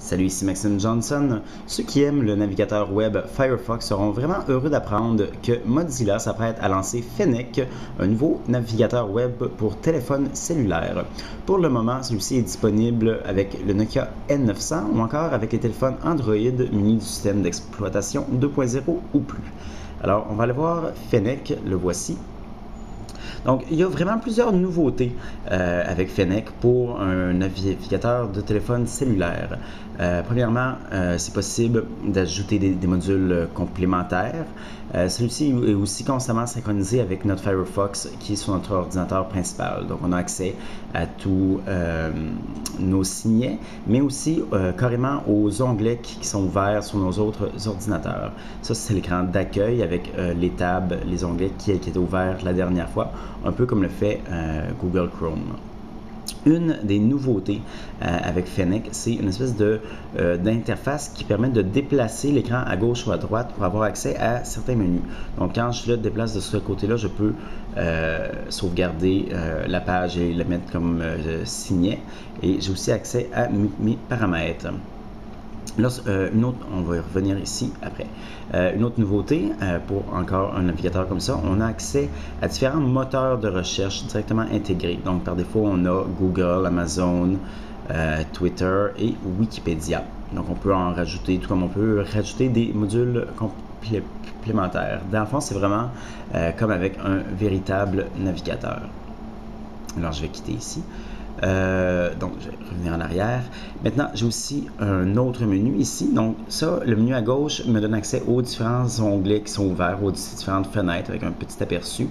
Salut, ici Maxime Johnson. Ceux qui aiment le navigateur web Firefox seront vraiment heureux d'apprendre que Mozilla s'apprête à lancer Fennec, un nouveau navigateur web pour téléphone cellulaire. Pour le moment, celui-ci est disponible avec le Nokia N900 ou encore avec les téléphones Android munis du système d'exploitation 2.0 ou plus. Alors, on va aller voir Fennec, le voici. Donc, il y a vraiment plusieurs nouveautés avec Fennec pour un navigateur de téléphone cellulaire. Premièrement, c'est possible d'ajouter des modules complémentaires. Celui-ci est aussi constamment synchronisé avec notre Firefox qui est sur notre ordinateur principal. Donc, on a accès à tous nos signets, mais aussi carrément aux onglets qui sont ouverts sur nos autres ordinateurs. Ça, c'est l'écran d'accueil avec les tabs, les onglets qui étaient ouverts la dernière fois, un peu comme le fait Google Chrome. Une des nouveautés avec Fennec, c'est une espèce d'interface qui permet de déplacer l'écran à gauche ou à droite pour avoir accès à certains menus. Donc, quand je le déplace de ce côté-là, je peux sauvegarder la page et la mettre comme signet. Et j'ai aussi accès à mes paramètres. Là, on va y revenir ici après. Une autre nouveauté pour encore un navigateur comme ça, on a accès à différents moteurs de recherche directement intégrés. Donc, par défaut, on a Google, Amazon, Twitter et Wikipédia. Donc, on peut en rajouter, tout comme on peut rajouter des modules complémentaires. Dans le fond, c'est vraiment comme avec un véritable navigateur. Alors, je vais quitter ici. Donc, je vais revenir en arrière. Maintenant, j'ai aussi un autre menu ici. Donc, ça, le menu à gauche me donne accès aux différents onglets qui sont ouverts, aux différentes fenêtres avec un petit aperçu.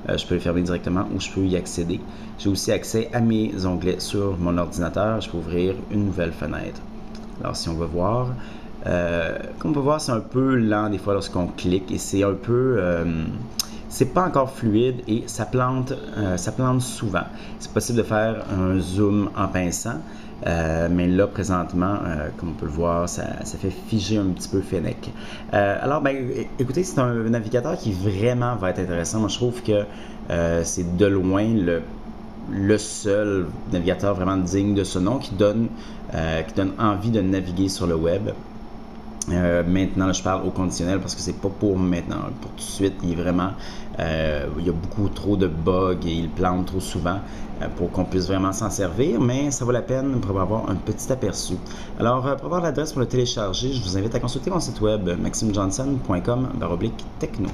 Je peux les fermer directement ou je peux y accéder. J'ai aussi accès à mes onglets sur mon ordinateur. Je peux ouvrir une nouvelle fenêtre. Alors, si on veut voir, comme on peut voir, c'est un peu lent des fois lorsqu'on clique et c'est un peu... c'est pas encore fluide et ça plante souvent. C'est possible de faire un zoom en pinçant, mais là, présentement, comme on peut le voir, ça fait figer un petit peu Fennec. Alors, écoutez, c'est un navigateur qui vraiment va être intéressant. Moi, je trouve que c'est de loin le seul navigateur vraiment digne de ce nom qui donne envie de naviguer sur le web. Maintenant, là, je parle au conditionnel parce que c'est pas pour maintenant. Pour tout de suite, il est vraiment, il y a beaucoup trop de bugs et il plante trop souvent pour qu'on puisse vraiment s'en servir, mais ça vaut la peine pour avoir un petit aperçu. Alors, pour avoir l'adresse pour le télécharger, je vous invite à consulter mon site web maximejohnson.com/techno.